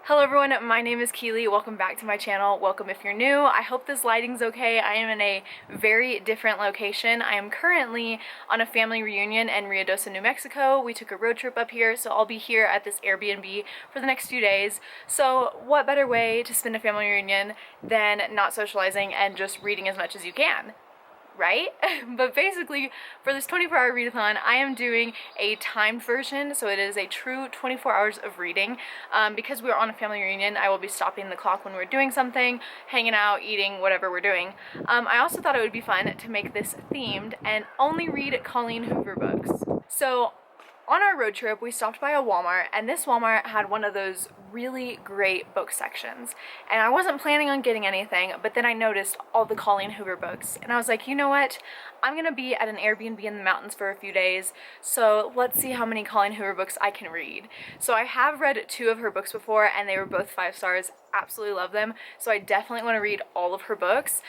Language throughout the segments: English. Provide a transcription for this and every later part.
Hello everyone, my name is Keely. Welcome back to my channel. Welcome if you're new. I hope this lighting's okay. I am in a very different location. I am currently on a family reunion in Ruidoso, New Mexico. We took a road trip up here, so I'll be here at this Airbnb for the next few days. So what better way to spend a family reunion than not socializing and just reading as much as you can? Right? But basically, for this 24-hour readathon, I am doing a timed version, so it is a true 24 hours of reading. Because we're on a family reunion, I will be stopping the clock when we're doing something, hanging out, eating, whatever we're doing. I also thought it would be fun to make this themed and only read Colleen Hoover books. So on our road trip, we stopped by a Walmart, and this Walmart had one of those really great book sections. And I wasn't planning on getting anything, but then I noticed all the Colleen Hoover books, and I was like, you know what? I'm gonna be at an Airbnb in the mountains for a few days, so let's see how many Colleen Hoover books I can read. So I have read 2 of her books before, and they were both 5 stars. Absolutely love them, so I definitely want to read all of her books.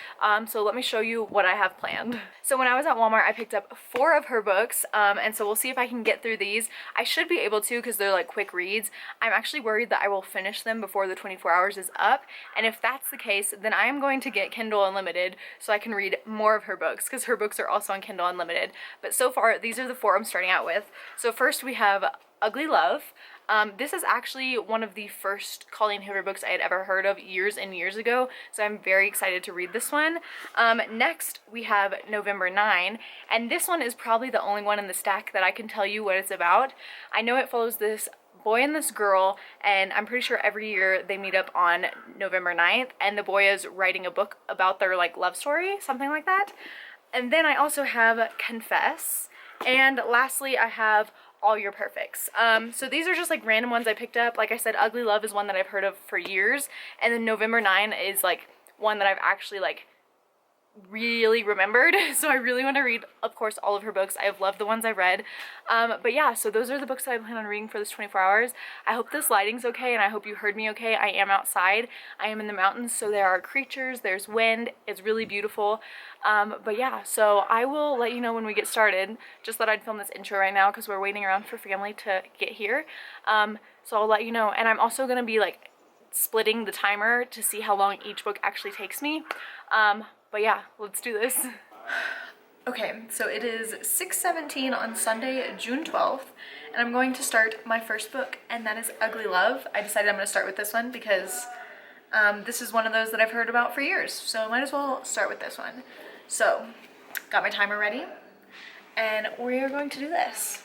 So let me show you what I have planned. So when I was at Walmart, I picked up 4 of her books, and so we'll see if I can get through these. I should be able to because they're like quick reads. I'm actually worried that I will finish them before the 24 hours is up, and if that's the case, then I am going to get Kindle Unlimited so I can read more of her books, because her books are also on Kindle Unlimited. But so far, these are the 4 I'm starting out with. So first we have Ugly Love. This is actually one of the first Colleen Hoover books I had ever heard of years and years ago, so I'm very excited to read this one. Next, we have November 9, and this one is probably the only one in the stack that I can tell you what it's about. I know it follows this boy and this girl, and I'm pretty sure every year they meet up on November 9th, and the boy is writing a book about their like love story, something like that. And then I also have Confess, and lastly I have All Your Perfects. So these are just like random ones I picked up. Like I said, Ugly Love is one that I've heard of for years, and then November 9 is like one that I've actually like really remembered. So I really want to read, of course, all of her books. I have loved the ones I read. But yeah, so those are the books that I plan on reading for this 24 hours. I hope this lighting's okay, and I hope you heard me okay. I am outside. I am in the mountains, so there are creatures, there's wind, it's really beautiful. But yeah, so I will let you know when we get started. Just thought I'd film this intro right now because we're waiting around for family to get here. So I'll let you know, and I'm also gonna be like splitting the timer to see how long each book actually takes me. But yeah, let's do this. Okay, so it is 6:17 on Sunday, June 12th, and I'm going to start my first book, and that is Ugly Love. I decided I'm going to start with this one because this is one of those that I've heard about for years, so I might as well start with this one. So, got my timer ready, and we are going to do this.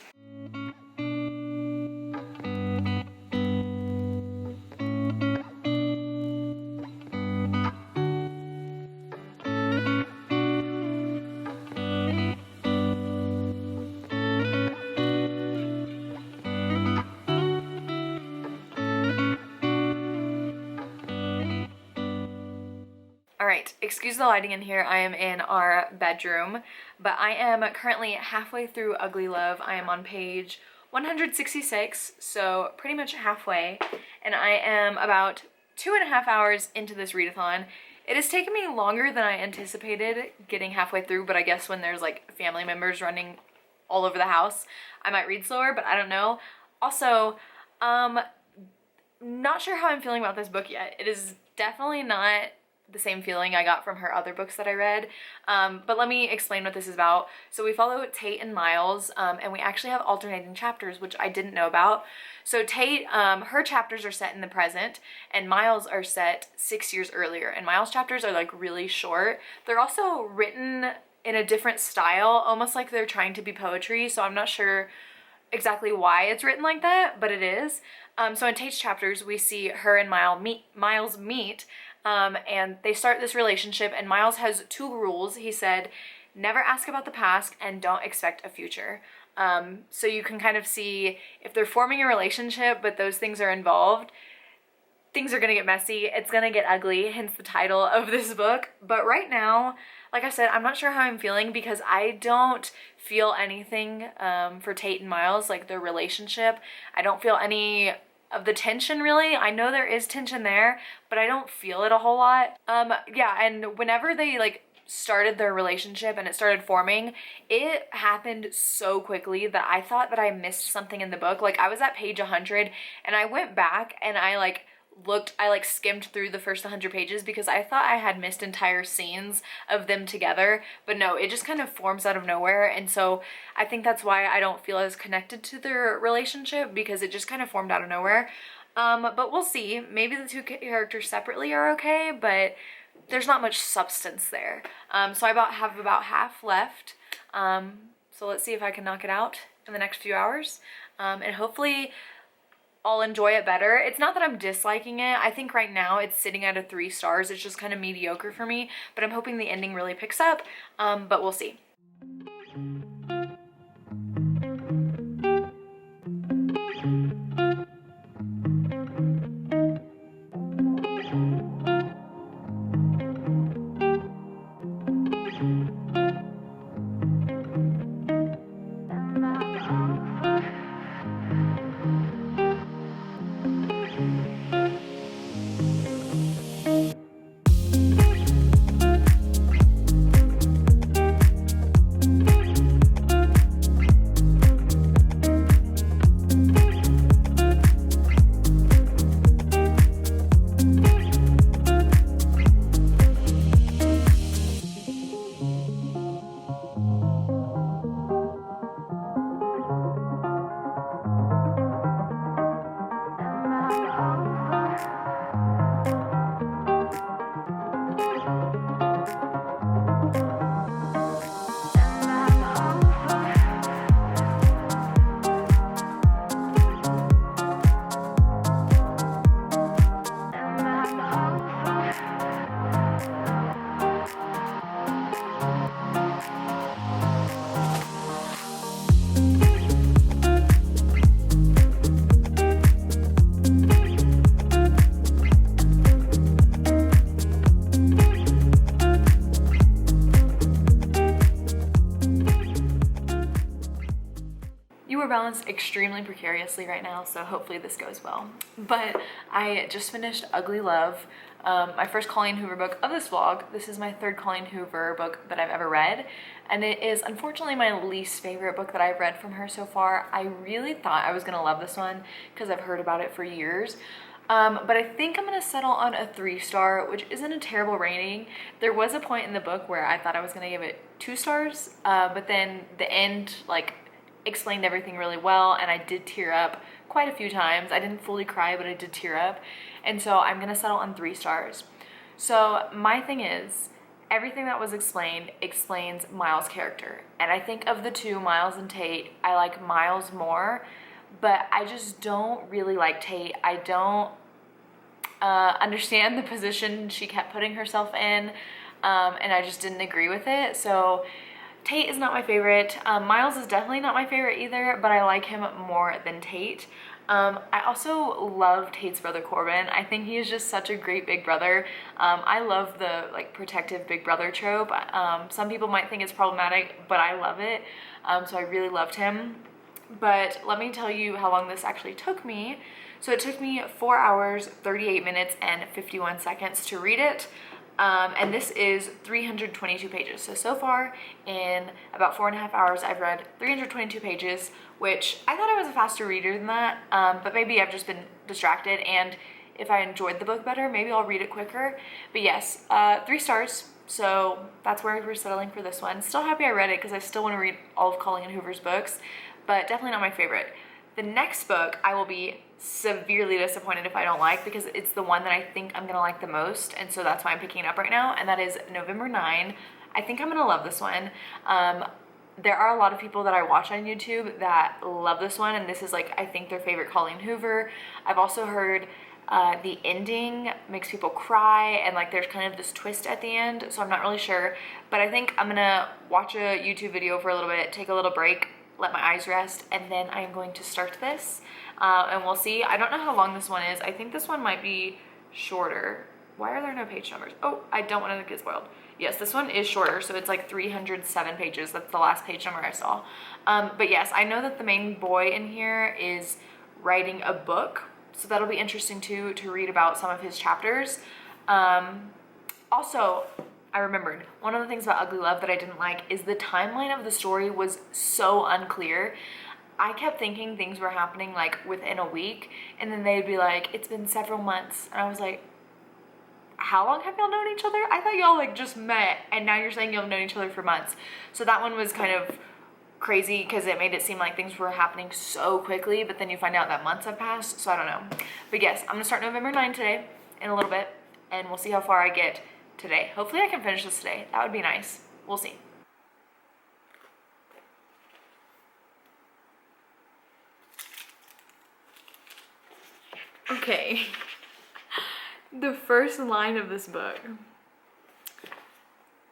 Alright, excuse the lighting in here. I am in our bedroom, but I am currently halfway through Ugly Love. I am on page 166, so pretty much halfway, and I am about 2.5 hours into this readathon. It has taken me longer than I anticipated getting halfway through, but I guess when there's like family members running all over the house, I might read slower, but I don't know. Also, not sure how I'm feeling about this book yet. It is definitely not the same feeling I got from her other books that I read, but let me explain what this is about. So we follow Tate and Miles, and we actually have alternating chapters, which I didn't know about. So Tate, her chapters are set in the present, and Miles are set 6 years earlier, and Miles' chapters are like really short. They're also written in a different style, almost like they're trying to be poetry, so I'm not sure exactly why it's written like that, but it is. So in Tate's chapters, we see her and Miles meet, and they start this relationship, and Miles has 2 rules. He said, never ask about the past and don't expect a future. So you can kind of see if they're forming a relationship, but those things are involved, things are gonna get messy. It's gonna get ugly, hence the title of this book. But right now, like I said, I'm not sure how I'm feeling because I don't feel anything for Tate and Miles, like their relationship. I don't feel any of the tension really. I know there is tension there, but I don't feel it a whole lot. Yeah, and whenever they like started their relationship and it started forming, it happened so quickly that I thought that I missed something in the book. Like I was at page 100 and I went back and I like I like skimmed through the first 100 pages because I thought I had missed entire scenes of them together, but no, it just kind of forms out of nowhere. And so I think that's why I don't feel as connected to their relationship, because it just kind of formed out of nowhere. But we'll see. Maybe the two characters separately are okay, but there's not much substance there. So I have about half left. So let's see if I can knock it out in the next few hours. And hopefully I'll enjoy it better. It's not that I'm disliking it. I think right now it's sitting at a 3 stars. It's just kind of mediocre for me, but I'm hoping the ending really picks up, but we'll see. Balanced extremely precariously right now, so hopefully this goes well. But I just finished Ugly Love, my first Colleen Hoover book of this vlog. This is my 3rd Colleen Hoover book that I've ever read, and it is unfortunately my least favorite book that I've read from her so far. I really thought I was gonna love this one because I've heard about it for years. But I think I'm gonna settle on a 3 star, which isn't a terrible rating. There was a point in the book where I thought I was gonna give it 2 stars, but then the end like explained everything really well, and I did tear up quite a few times. I didn't fully cry, but I did tear up, and so I'm gonna settle on 3 stars. So my thing is, everything that was explained explains Miles' character, and I think of the two, Miles and Tate, I like Miles more, but I just don't really like Tate. I don't understand the position she kept putting herself in, and I just didn't agree with it. So Tate is not my favorite. Miles is definitely not my favorite either, but I like him more than Tate. I also love Tate's brother Corbin. I think he is just such a great big brother. I love the like protective big brother trope. Some people might think it's problematic, but I love it. So I really loved him. But let me tell you how long this actually took me. So it took me 4 hours, 38 minutes, and 51 seconds to read it. And this is 322 pages. So far in about 4.5 hours, I've read 322 pages, which I thought I was a faster reader than that, but maybe I've just been distracted, and if I enjoyed the book better, maybe I'll read it quicker. But yes, 3 stars, so that's where we're settling for this one. Still happy I read it because I still want to read all of Colleen Hoover's books, but definitely not my favorite. The next book I will be severely disappointed if I don't like, because it's the one that I think I'm gonna like the most, and so that's why I'm picking it up right now, and that is November 9. I think I'm gonna love this one. There are a lot of people that I watch on YouTube that love this one, and this is like, I think, their favorite Colleen Hoover. I've also heard the ending makes people cry, and like there's kind of this twist at the end, so I'm not really sure, but I think I'm gonna watch a YouTube video for a little bit, take a little break, let my eyes rest, and then I'm going to start this, and we'll see. I don't know how long this one is. I think this one might be shorter. Why are there no page numbers? Oh, I don't want to get spoiled. Yes, this one is shorter, so it's like 307 pages. That's the last page number I saw. But yes, I know that the main boy in here is writing a book, so that'll be interesting too, to read about some of his chapters. Also, I remembered one of the things about Ugly Love that I didn't like is the timeline of the story was so unclear. I kept thinking things were happening like within a week, and then they'd be like, it's been several months, and I was like, how long have y'all known each other? I thought y'all like just met, and now you're saying y'all known each other for months. So that one was kind of crazy because it made it seem like things were happening so quickly, but then you find out that months have passed, so I don't know. But yes, I'm gonna start November 9 today in a little bit, and we'll see how far I get today. Hopefully I can finish this today. That would be nice. We'll see. Okay. The first line of this book.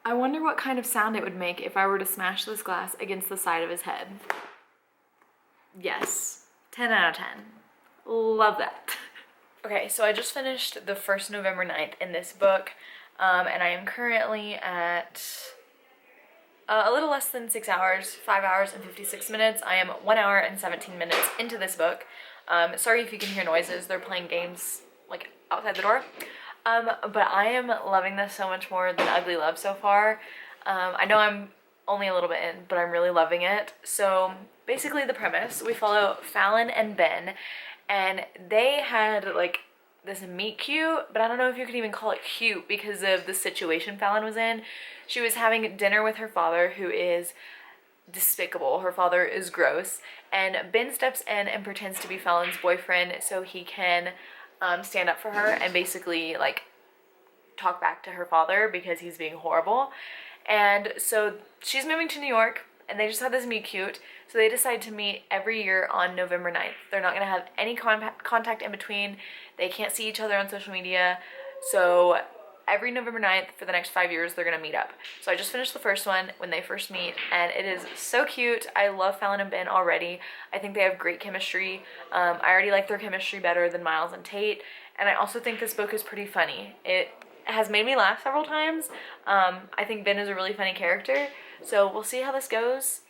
I wonder what kind of sound it would make if I were to smash this glass against the side of his head. Yes, 10 out of 10. Love that. Okay, so I just finished the first November 9th in this book, and I am currently at a little less than 6 hours, 5 hours and 56 minutes. I am 1 hour and 17 minutes into this book. Sorry if you can hear noises, they're playing games like outside the door. But I am loving this so much more than Ugly Love so far. I know I'm only a little bit in, but I'm really loving it. So basically the premise, we follow Fallon and Ben, and they had like this meet cute, but I don't know if you could even call it cute because of the situation Fallon was in. She was having dinner with her father, who is despicable. Her father is gross, and Ben steps in and pretends to be Fallon's boyfriend so he can stand up for her and basically like talk back to her father because he's being horrible. And so she's moving to New York, and they just had this meet cute, so they decide to meet every year on November 9th. They're not going to have any contact in between. They can't see each other on social media, so every November 9th for the next 5 years they're going to meet up. So I just finished the first one when they first meet, and it is so cute. I love Fallon and Ben already. I think they have great chemistry. I already like their chemistry better than Miles and Tate, and I also think this book is pretty funny. It has made me laugh several times. I think Ben is a really funny character, so we'll see how this goes.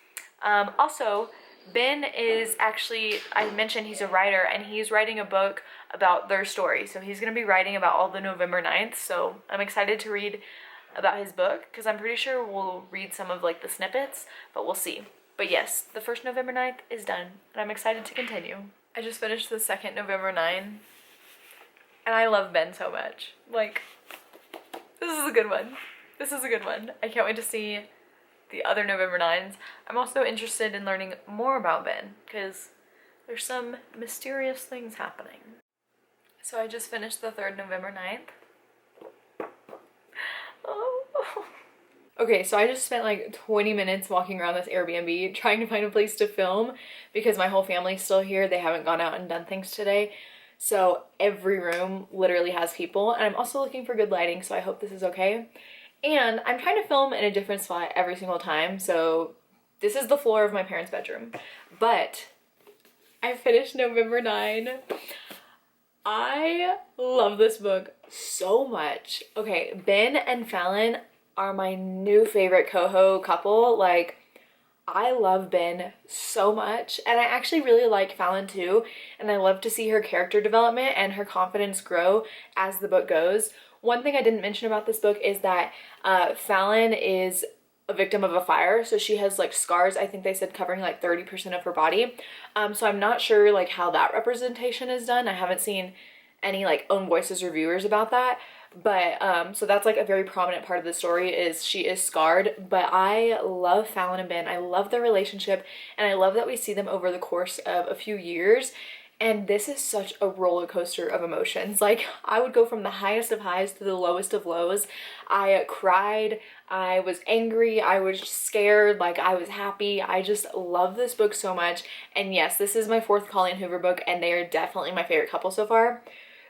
Also, Ben is actually, I mentioned he's a writer, and he's writing a book about their story. So he's going to be writing about all the November 9th. So I'm excited to read about his book because I'm pretty sure we'll read some of like the snippets, but we'll see. But yes, the first November 9th is done, and I'm excited to continue. I just finished the second November 9, and I love Ben so much. Like, this is a good one. This is a good one. I can't wait to see the other November 9s. I'm also interested in learning more about Ben because there's some mysterious things happening. So I just finished the third November 9th. Oh. Okay, so I just spent like 20 minutes walking around this Airbnb trying to find a place to film because my whole family's still here. They haven't gone out and done things today. So every room literally has people, and I'm also looking for good lighting, so I hope this is okay. And I'm trying to film in a different spot every single time, so this is the floor of my parents' bedroom. But I finished November 9. I love this book so much. Okay, Ben and Fallon are my new favorite coho couple. Like, I love Ben so much, and I actually really like Fallon too, and I love to see her character development and her confidence grow as the book goes. One thing I didn't mention about this book is that Fallon is a victim of a fire, so she has like scars, I think they said covering like 30% of her body. So I'm not sure like how that representation is done. I haven't seen any like own voices reviewers about that, but so that's like a very prominent part of the story is she is scarred. But I love Fallon and Ben. I love their relationship, and I love that we see them over the course of a few years. And this is such a roller coaster of emotions. Like, I would go from the highest of highs to the lowest of lows. I cried, I was angry, I was scared, like I was happy. I just love this book so much. And yes, this is my fourth Colleen Hoover book, and they are definitely my favorite couple so far.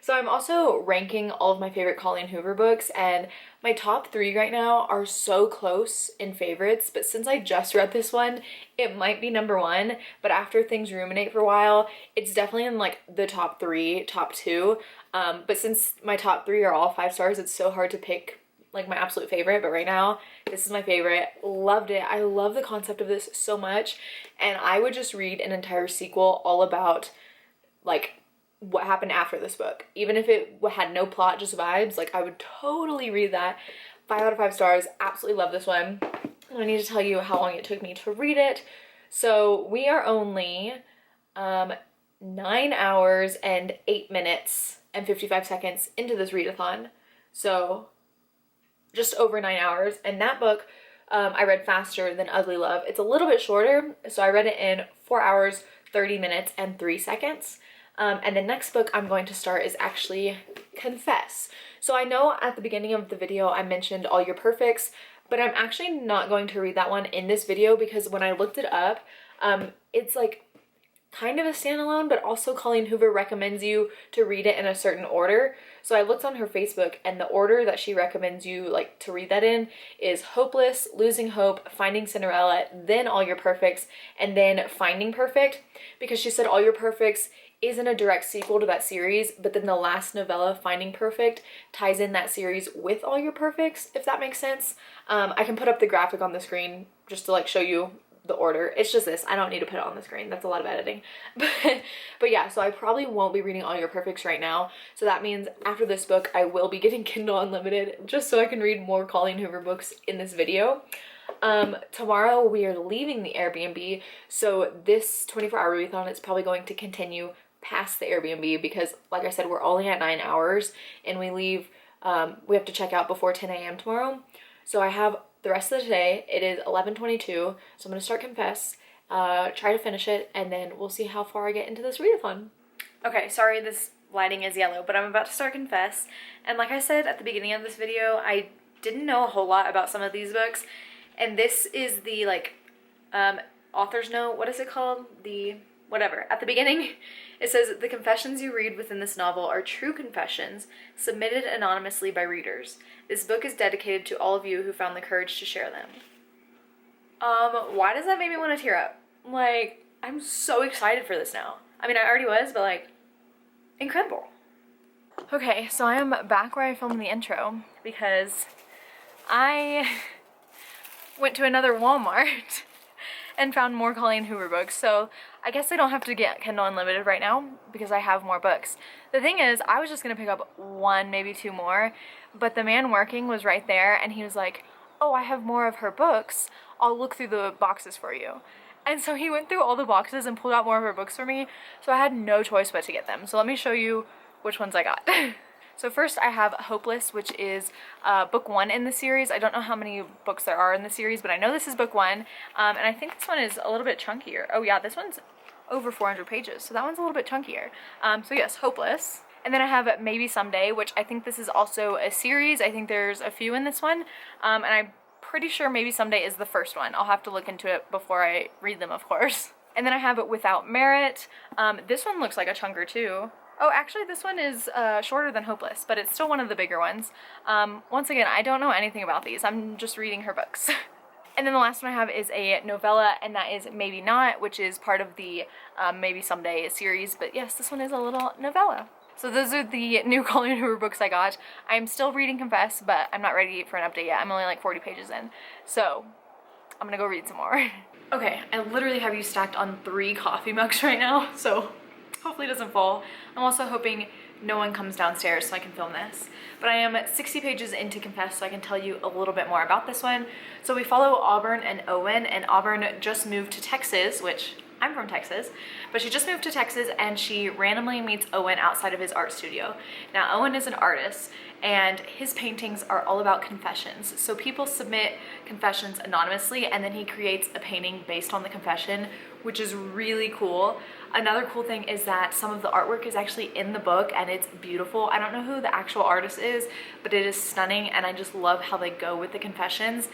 So I'm also ranking all of my favorite Colleen Hoover books, and my top 3 right now are so close in favorites, but since I just read this one, it might be number 1, but after things ruminate for a while, it's definitely in like the top 3, top 2, but since my top 3 are all 5 stars, it's so hard to pick like my absolute favorite, but right now, this is my favorite. Loved it. I love the concept of this so much, and I would just read an entire sequel all about like what happened after this book. Even if it had no plot, just vibes, like I would totally read that. 5 out of 5 stars. Absolutely love this one. I need to tell you how long it took me to read it. So we are only 9 hours and 8 minutes and 55 seconds into this readathon. So just over 9 hours. And that book I read faster than Ugly Love. It's a little bit shorter, so I read it in 4 hours, 30 minutes, and 3 seconds. And the next book I'm going to start is actually Confess. So I know at the beginning of the video I mentioned All Your Perfects, but I'm actually not going to read that one in this video because when I looked it up, it's like kind of a standalone, but also Colleen Hoover recommends you to read it in a certain order. So I looked on her Facebook, and the order that she recommends you like to read that in is Hopeless, Losing Hope, Finding Cinderella, then All Your Perfects, and then Finding Perfect, because she said All Your Perfects isn't a direct sequel to that series, but then the last novella, Finding Perfect, ties in that series with All Your Perfects, if that makes sense. I can put up the graphic on the screen just to like show you the order. It's just this. I don't need to put it on the screen. That's a lot of editing. But yeah, so I probably won't be reading All Your Perfects right now. So that means after this book, I will be getting Kindle Unlimited just so I can read more Colleen Hoover books in this video. Tomorrow we are leaving the Airbnb. So this 24-hour readathon is probably going to continue past the Airbnb because like I said, we're only at 9 hours and we leave, we have to check out before 10 a.m. tomorrow. So I have the rest of the day. It is 11:22, so I'm gonna start Confess, try to finish it, and then we'll see how far I get into this readathon. Okay, sorry this lighting is yellow, but I'm about to start Confess, and like I said at the beginning of this video, I didn't know a whole lot about some of these books, and this is the like author's note. What is it called? The whatever. At the beginning, it says, the confessions you read within this novel are true confessions submitted anonymously by readers. This book is dedicated to all of you who found the courage to share them. Why does that make me want to tear up? Like, I'm so excited for this now. I mean, I already was, but like, incredible. Okay, so I am back where I filmed the intro because I went to another Walmart and found more Colleen Hoover books. So I guess I don't have to get Kindle Unlimited right now because I have more books. The thing is, I was just gonna pick up one, maybe two more, but the man working was right there and he was like, oh, I have more of her books. I'll look through the boxes for you. And so he went through all the boxes and pulled out more of her books for me. So I had no choice but to get them. So let me show you which ones I got. So first I have Hopeless, which is book 1 in the series. I don't know how many books there are in the series, but I know this is book 1. And I think this one is a little bit chunkier. Oh yeah, this one's over 400 pages, so that one's a little bit chunkier. So yes, Hopeless. And then I have Maybe Someday, which I think this is also a series. I think there's a few in this one. And I'm pretty sure Maybe Someday is the first one. I'll have to look into it before I read them, of course. And then I have Without Merit. This one looks like a chunker too. Oh, actually this one is shorter than Hopeless, but it's still one of the bigger ones. Once again, I don't know anything about these. I'm just reading her books. And then the last one I have is a novella, and that is Maybe Not, which is part of the Maybe Someday series. But yes, this one is a little novella. So those are the new Colleen Hoover books I got. I'm still reading Confess, but I'm not ready for an update yet. I'm only like 40 pages in. So I'm gonna go read some more. Okay, I literally have you stacked on 3 coffee mugs right now, so hopefully it doesn't fall. I'm also hoping no one comes downstairs so I can film this. But I am 60 pages into Confess, so I can tell you a little bit more about this one. So we follow Auburn and Owen, and Auburn just moved to Texas, which I'm from Texas, but she just moved to Texas and she randomly meets Owen outside of his art studio. Now Owen is an artist and his paintings are all about confessions. So people submit confessions anonymously and then he creates a painting based on the confession, which is really cool. Another cool thing is that some of the artwork is actually in the book and it's beautiful. I don't know who the actual artist is, but it is stunning and I just love how they go with the confessions.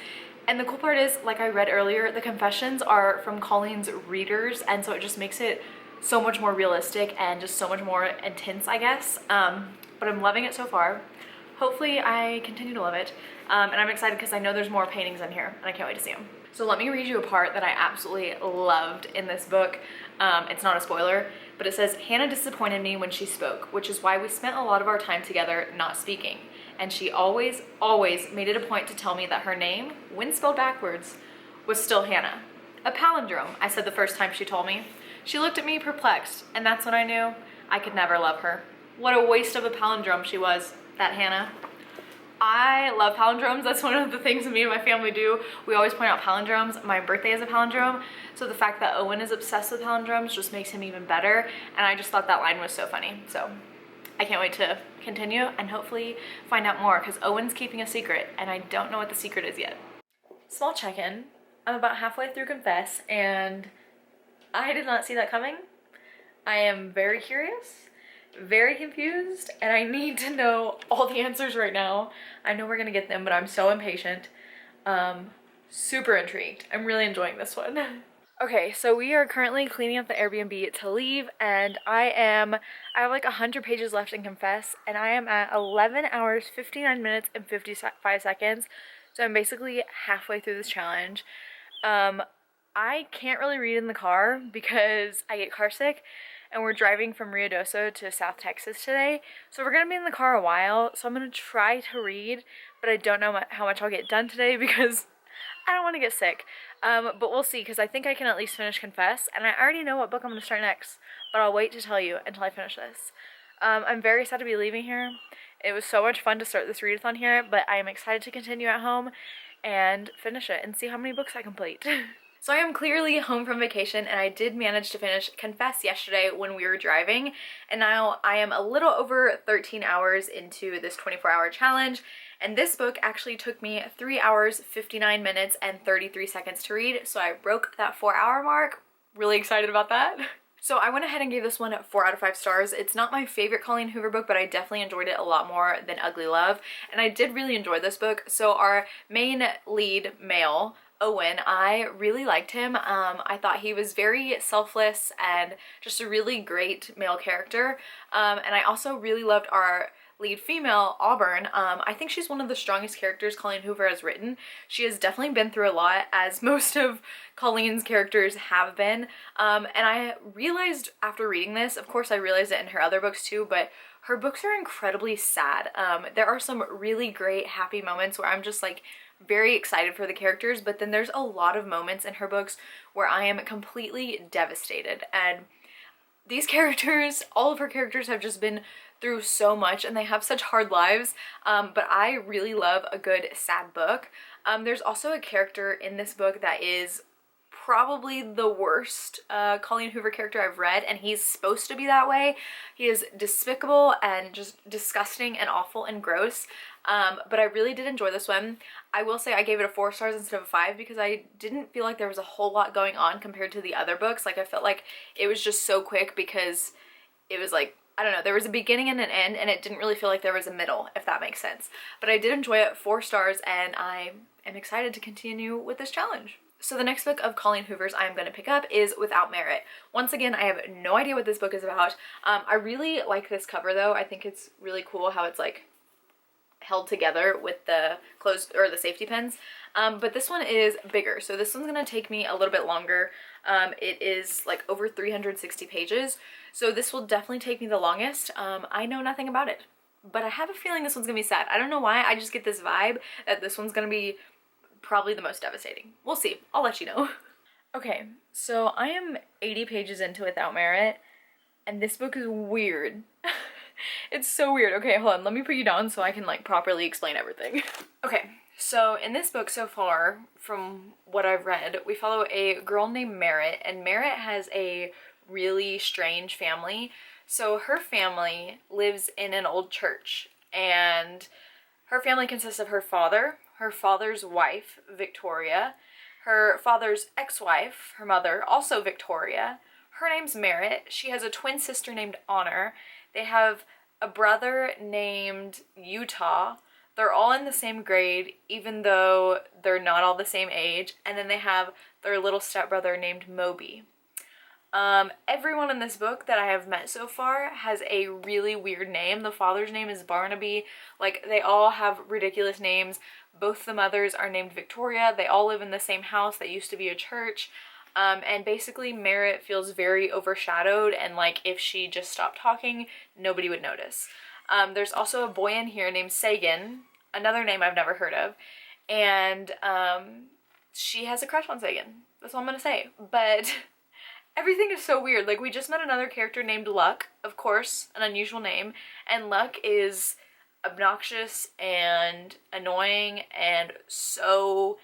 And the cool part is, like I read earlier, the confessions are from Colleen's readers, and so it just makes it so much more realistic and just so much more intense, I guess. But I'm loving it so far. Hopefully I continue to love it. And I'm excited because I know there's more paintings in here and I can't wait to see them. So let me read you a part that I absolutely loved in this book. It's not a spoiler, but it says, Hannah disappointed me when she spoke, which is why we spent a lot of our time together not speaking. And she always made it a point to tell me that her name, when spelled backwards, was still Hannah. A palindrome, I said the first time she told me. She looked at me perplexed, and that's when I knew I could never love her. What a waste of a palindrome she was, that Hannah. I love palindromes. That's one of the things me and my family do. We always point out palindromes. My birthday is a palindrome, so the fact that Owen is obsessed with palindromes just makes him even better, and I just thought that line was so funny. So I can't wait to continue and hopefully find out more, because Owen's keeping a secret and I don't know what the secret is yet. Small check-in. I'm about halfway through Confess and I did not see that coming. I am very curious, very confused, and I need to know all the answers right now. I know we're gonna get them, but I'm so impatient. Super intrigued. I'm really enjoying this one. Okay, so we are currently cleaning up the Airbnb to leave, and I have like 100 pages left in Confess, and I am at 11 hours, 59 minutes, and 55 seconds. So I'm basically halfway through this challenge. I can't really read in the car because I get car sick, and we're driving from Ruidoso to South Texas today. So we're gonna be in the car a while, so I'm gonna try to read, but I don't know how much I'll get done today because I don't want to get sick. But we'll see, because I think I can at least finish Confess, and I already know what book I'm gonna start next, but I'll wait to tell you until I finish this. I'm very sad to be leaving here. It was so much fun to start this readathon here, but I am excited to continue at home and finish it and see how many books I complete. So I am clearly home from vacation, and I did manage to finish Confess yesterday when we were driving, and now I am a little over 13 hours into this 24-hour challenge, and this book actually took me 3 hours, 59 minutes, and 33 seconds to read, so I broke that 4-hour mark. Really excited about that. So I went ahead and gave this one 4 out of 5 stars. It's not my favorite Colleen Hoover book, but I definitely enjoyed it a lot more than Ugly Love, and I did really enjoy this book. So our main lead male, Owen, I really liked him. I thought he was very selfless and just a really great male character. And I also really loved our lead female, Auburn. I think she's one of the strongest characters Colleen Hoover has written. She has definitely been through a lot, as most of Colleen's characters have been. And I realized after reading this, of course I realized it in her other books too, but her books are incredibly sad. There are some really great happy moments where I'm just like very excited for the characters, but then there's a lot of moments in her books where I am completely devastated. And these characters, all of her characters have just been through so much, and they have such hard lives, but I really love a good sad book. There's also a character in this book that is probably the worst Colleen Hoover character I've read, and he's supposed to be that way. He is despicable and just disgusting and awful and gross, but I really did enjoy this one. I will say I gave it a 4 stars instead of a 5 because I didn't feel like there was a whole lot going on compared to the other books. Like, I felt like it was just so quick because it was like, I don't know, there was a beginning and an end, and it didn't really feel like there was a middle, if that makes sense. But I did enjoy it, 4 stars, and I am excited to continue with this challenge. So the next book of Colleen Hoover's I am going to pick up is Without Merit. Once again, I have no idea what this book is about. I really like this cover though. I think it's really cool how it's like held together with the clothes or the safety pins. But this one is bigger, so this one's going to take me a little bit longer. It is like over 360 pages, so this will definitely take me the longest. I know nothing about it, but I have a feeling this one's gonna be sad. I don't know why, I just get this vibe that this one's gonna be probably the most devastating. We'll see. I'll let you know. Okay, so I am 80 pages into Without Merit, and this book is weird. It's so weird. Okay, hold on, let me put you down so I can like properly explain everything. Okay, so in this book so far, from what I've read, we follow a girl named Merit, and Merit has a really strange family. So her family lives in an old church, and her family consists of her father, her father's wife, Victoria, her father's ex-wife, her mother, also Victoria. Her name's Merit. She has a twin sister named Honor. They have a brother named Utah. They're all in the same grade, even though they're not all the same age. And then they have their little stepbrother named Moby. Everyone in this book that I have met so far has a really weird name. The father's name is Barnaby. Like, they all have ridiculous names. Both the mothers are named Victoria. They all live in the same house that used to be a church. And basically Merit feels very overshadowed, and like if she just stopped talking, nobody would notice. There's also a boy in here named Sagan, another name I've never heard of, and she has a crush on Sagan. That's all I'm gonna say. But everything is so weird. Like, we just met another character named Luck, of course, an unusual name, and Luck is obnoxious and annoying and so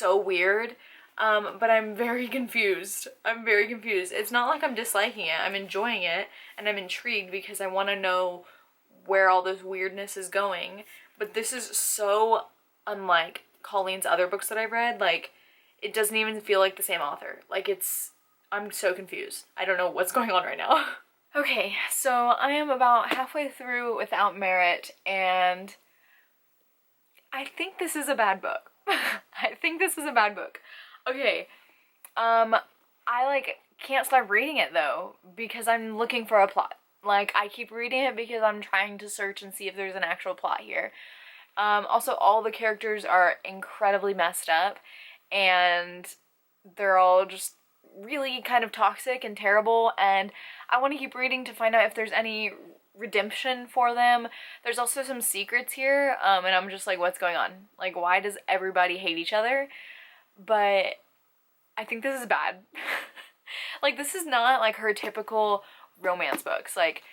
weird. But I'm very confused. I'm very confused. It's not like I'm disliking it. I'm enjoying it and I'm intrigued because I want to know where all this weirdness is going. But this is so unlike Colleen's other books that I've read. Like, it doesn't even feel like the same author. Like, I'm so confused. I don't know what's going on right now. Okay, so I am about halfway through Without Merit, and I think this is a bad book. I think this is a bad book. Okay, I like can't stop reading it though because I'm looking for a plot. Like, I keep reading it because I'm trying to search and see if there's an actual plot here. Also, all the characters are incredibly messed up, and they're all just really kind of toxic and terrible, and I want to keep reading to find out if there's any redemption for them. There's also some secrets here, and I'm just like, what's going on? Like, why does everybody hate each other? But I think this is bad. Like, this is not like her typical romance books. Like,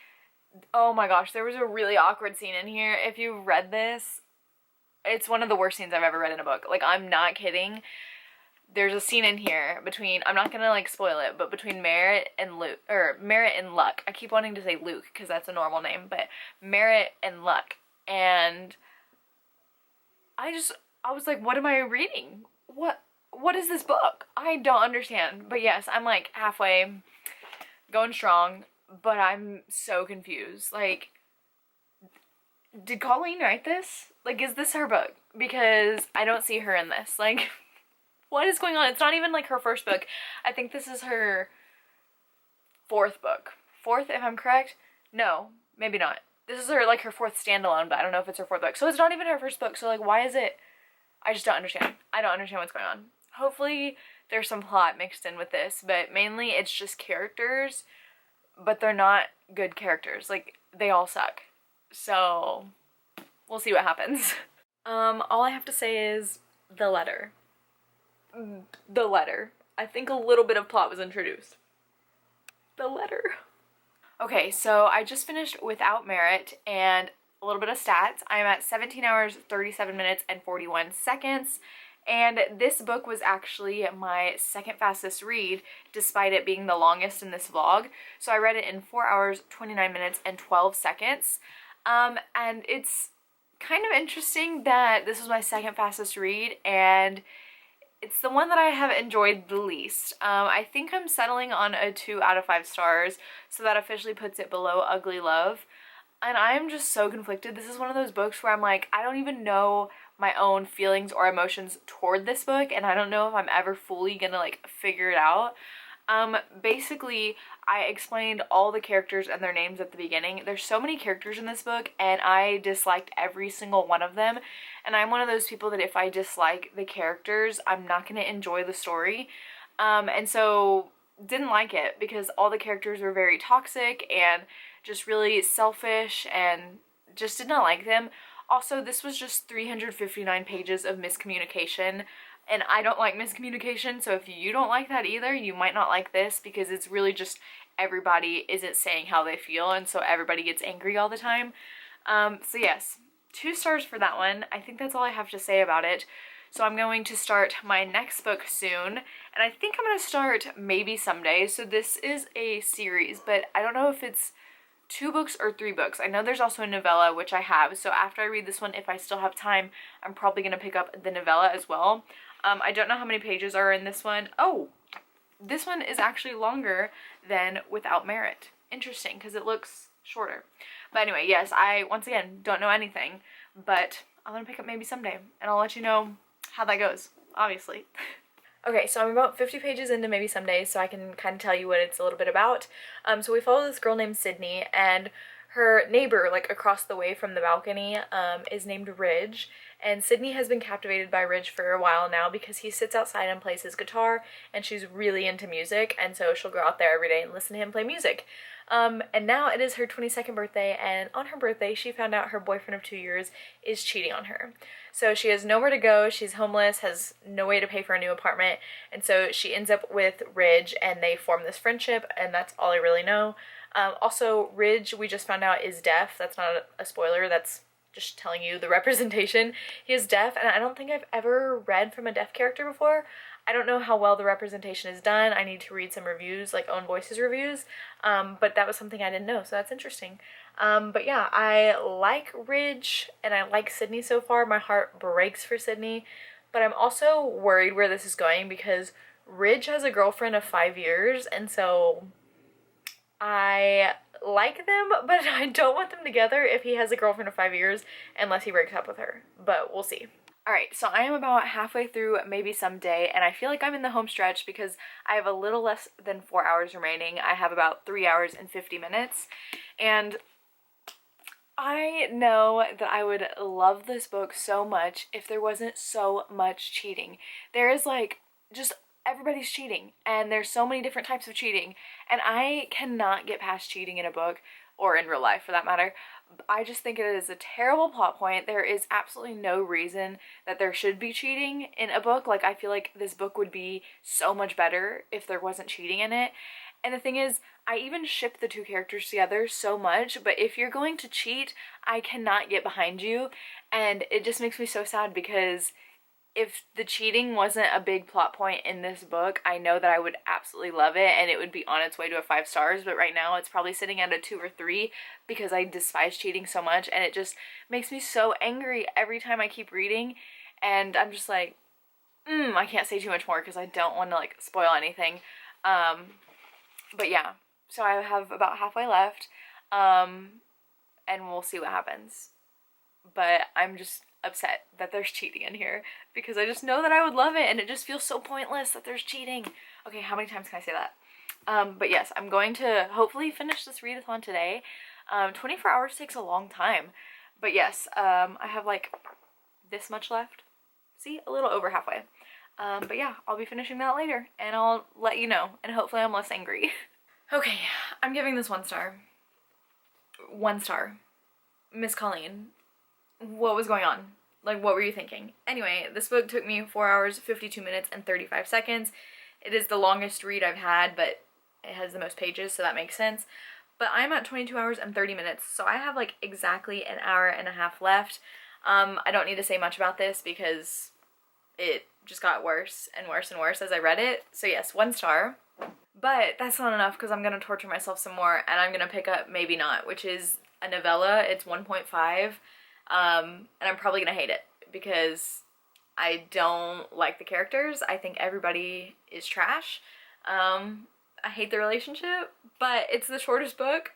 oh my gosh, there was a really awkward scene in here. If you've read this, it's one of the worst scenes I've ever read in a book. Like, I'm not kidding. There's a scene in here between, I'm not gonna like spoil it, but between Merritt and Luke, or Merritt and Luck. I keep wanting to say Luke because that's a normal name, but Merritt and Luck. And I was like, what am I reading? What is this book? I don't understand. But yes, I'm like halfway, going strong, but I'm so confused. Like, did Colleen write this? Like, is this her book? Because I don't see her in this. Like, what is going on? It's not even like her first book. I think this is her fourth book. Fourth, if I'm correct? No, maybe not. This is her, like, her fourth standalone, but I don't know if it's her fourth book. So it's not even her first book. So, like, why is it? I just don't understand. I don't understand what's going on. Hopefully there's some plot mixed in with this, but mainly it's just characters, but they're not good characters. Like, they all suck. So we'll see what happens. All I have to say is the letter. The letter. I think a little bit of plot was introduced. The letter. Okay, so I just finished Without Merit, and a little bit of stats. I'm at 17 hours, 37 minutes, and 41 seconds. And this book was actually my second fastest read, despite it being the longest in this vlog. So I read it in 4 hours, 29 minutes, and 12 seconds. And it's kind of interesting that this was my second fastest read, and it's the one that I have enjoyed the least. I think I'm settling on a 2 out of 5 stars, so that officially puts it below Ugly Love. And I'm just so conflicted. This is one of those books where I'm like, I don't even know my own feelings or emotions toward this book, and I don't know if I'm ever fully gonna like figure it out. Basically, I explained all the characters and their names at the beginning. There's so many characters in this book, and I disliked every single one of them. And I'm one of those people that if I dislike the characters, I'm not gonna enjoy the story. And so didn't like it because all the characters were very toxic and just really selfish, and just did not like them. Also, this was just 359 pages of miscommunication, and I don't like miscommunication, so if you don't like that either, you might not like this, because it's really just everybody isn't saying how they feel, and so everybody gets angry all the time. So yes, 2 stars for that one. I think that's all I have to say about it. So I'm going to start my next book soon, and I think I'm going to start Maybe Someday. So this is a series, but I don't know if it's 2 books or 3 books. I know there's also a novella, which I have, so after I read this one, if I still have time, I'm probably going to pick up the novella as well. I don't know how many pages are in this one. Oh, this one is actually longer than Without Merit. Interesting, because it looks shorter. But anyway, yes, I, once again, don't know anything, but I'm going to pick up Maybe Someday, and I'll let you know how that goes, obviously. Okay, so I'm about 50 pages into Maybe Someday, so I can kind of tell you what it's a little bit about. So we follow this girl named Sydney, and her neighbor, like across the way from the balcony, is named Ridge. And Sydney has been captivated by Ridge for a while now because he sits outside and plays his guitar, and she's really into music, and so she'll go out there every day and listen to him play music. And now it is her 22nd birthday, and on her birthday she found out her boyfriend of 2 years is cheating on her. So she has nowhere to go, she's homeless, has no way to pay for a new apartment, and so she ends up with Ridge, and they form this friendship, and that's all I really know. Also, Ridge, we just found out, is deaf. That's not a spoiler, that's just telling you the representation. He is deaf, and I don't think I've ever read from a deaf character before. I don't know how well the representation is done. I need to read some reviews, like Own Voices reviews, but that was something I didn't know, so that's interesting. But yeah, I like Ridge, and I like Sydney so far. My heart breaks for Sydney, but I'm also worried where this is going because Ridge has a girlfriend of 5 years, and so I like them, but I don't want them together if he has a girlfriend of 5 years unless he breaks up with her, but we'll see. Alright, so I am about halfway through Maybe Someday, and I feel like I'm in the home stretch because I have a little less than 4 hours remaining. I have about 3 hours and 50 minutes, and I know that I would love this book so much if there wasn't so much cheating. There is like, just everybody's cheating, and there's so many different types of cheating, and I cannot get past cheating in a book, or in real life for that matter. I just think it is a terrible plot point. There is absolutely no reason that there should be cheating in a book. Like, I feel like this book would be so much better if there wasn't cheating in it. And the thing is, I even ship the two characters together so much, but if you're going to cheat, I cannot get behind you, and it just makes me so sad because if the cheating wasn't a big plot point in this book, I know that I would absolutely love it and it would be on its way to a 5 stars, but right now it's probably sitting at a 2 or 3 because I despise cheating so much, and it just makes me so angry every time I keep reading, and I'm just like, I can't say too much more because I don't want to like spoil anything. But yeah, so I have about halfway left, and we'll see what happens. But I'm just upset that there's cheating in here because I just know that I would love it, and it just feels so pointless that there's cheating. Okay, how many times can I say that? But yes, I'm going to hopefully finish this readathon today. 24 hours takes a long time, but yes, I have like this much left. See, a little over halfway. But yeah, I'll be finishing that later, and I'll let you know, and hopefully I'm less angry. Okay, I'm giving this 1 star. 1 star. Miss Colleen, what was going on? Like, what were you thinking? Anyway, this book took me 4 hours, 52 minutes, and 35 seconds. It is the longest read I've had, but it has the most pages, so that makes sense. But I'm at 22 hours and 30 minutes, so I have like exactly an hour and a half left. I don't need to say much about this because it just got worse and worse and worse as I read it. So yes, 1 star. But that's not enough because I'm going to torture myself some more, and I'm going to pick up Maybe Not, which is a novella. It's 1.5. And I'm probably gonna hate it because I don't like the characters. I think everybody is trash. I hate the relationship, but it's the shortest book,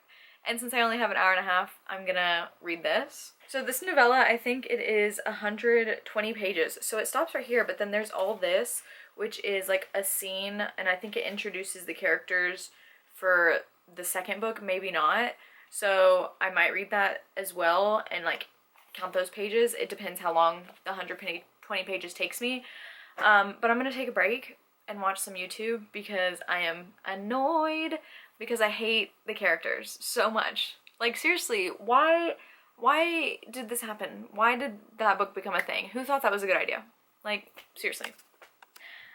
and since I only have an hour and a half, I'm gonna read this. So this novella, I think it is 120 pages. So it stops right here, but then there's all this, which is like a scene, and I think it introduces the characters for the second book, Maybe Not. So I might read that as well and like count those pages. It depends how long the 120 pages takes me. But I'm gonna take a break and watch some YouTube because I am annoyed because I hate the characters so much. Like, seriously, why did this happen? Why did that book become a thing? Who thought that was a good idea? Like, seriously.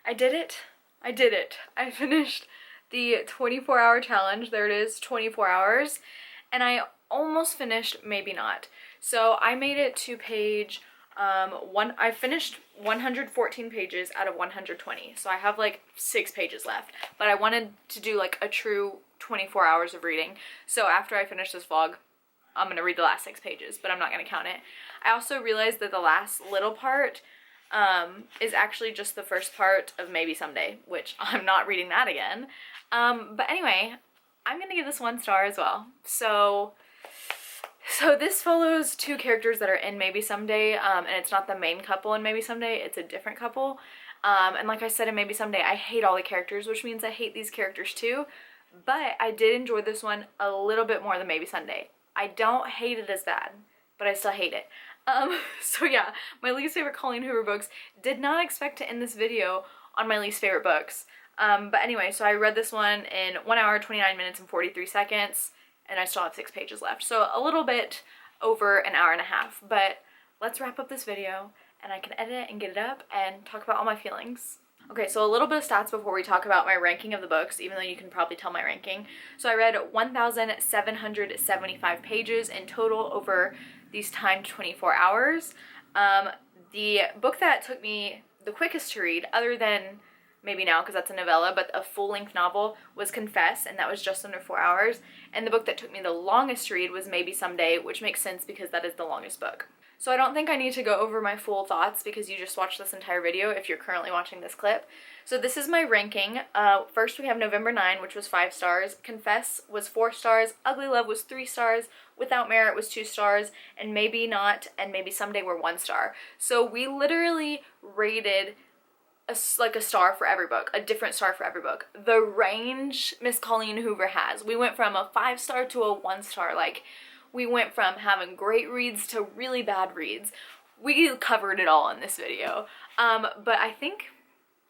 I did it. I did it. I finished the 24-hour challenge. There it is, 24 hours. And I almost finished Maybe Not. So I made it to page I finished 114 pages out of 120. So I have like 6 pages left, but I wanted to do like a true 24 hours of reading. So after I finish this vlog, I'm gonna read the last 6 pages, but I'm not gonna count it. I also realized that the last little part is actually just the first part of Maybe Someday, which I'm not reading that again. But anyway, I'm gonna give this 1 star as well. So this follows 2 characters that are in Maybe Someday, and it's not the main couple in Maybe Someday, it's a different couple. And like I said in Maybe Someday, I hate all the characters, which means I hate these characters too. But I did enjoy this one a little bit more than Maybe Someday. I don't hate it as bad, but I still hate it. So yeah, my least favorite Colleen Hoover books. Did not expect to end this video on my least favorite books. But anyway, so I read this one in 1 hour, 29 minutes, and 43 seconds. And I still have 6 pages left. So a little bit over an hour and a half. But let's wrap up this video and I can edit it and get it up and talk about all my feelings. Okay, so a little bit of stats before we talk about my ranking of the books, even though you can probably tell my ranking. So I read 1,775 pages in total over these timed 24 hours. The book that took me the quickest to read, other than maybe now because that's a novella, but a full-length novel, was Confess, and that was just under 4 hours. And the book that took me the longest to read was Maybe Someday, which makes sense because that is the longest book. So I don't think I need to go over my full thoughts because you just watched this entire video if you're currently watching this clip. So this is my ranking. First we have November 9, which was 5 stars. Confess was 4 stars. Ugly Love was 3 stars. Without Merit was 2 stars. And Maybe Not and Maybe Someday were 1 star. So we literally rated a star for every book, a different star for every book. The range Miss Colleen Hoover has. We went from a 5 star to a 1 star. Like, we went from having great reads to really bad reads. We covered it all in this video. But I think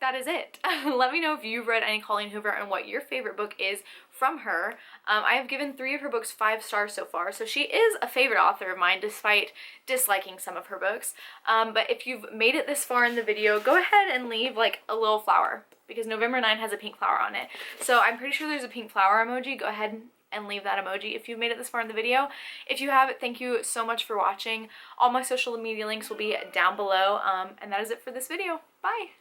that is it. Let me know if you've read any Colleen Hoover and what your favorite book is from her. I have given 3 of her books 5 stars so far, so she is a favorite author of mine despite disliking some of her books. But if you've made it this far in the video, go ahead and leave like a little flower because November 9 has a pink flower on it. So I'm pretty sure there's a pink flower emoji. Go ahead and leave that emoji if you've made it this far in the video. If you have, thank you so much for watching. All my social media links will be down below. And that is it for this video. Bye!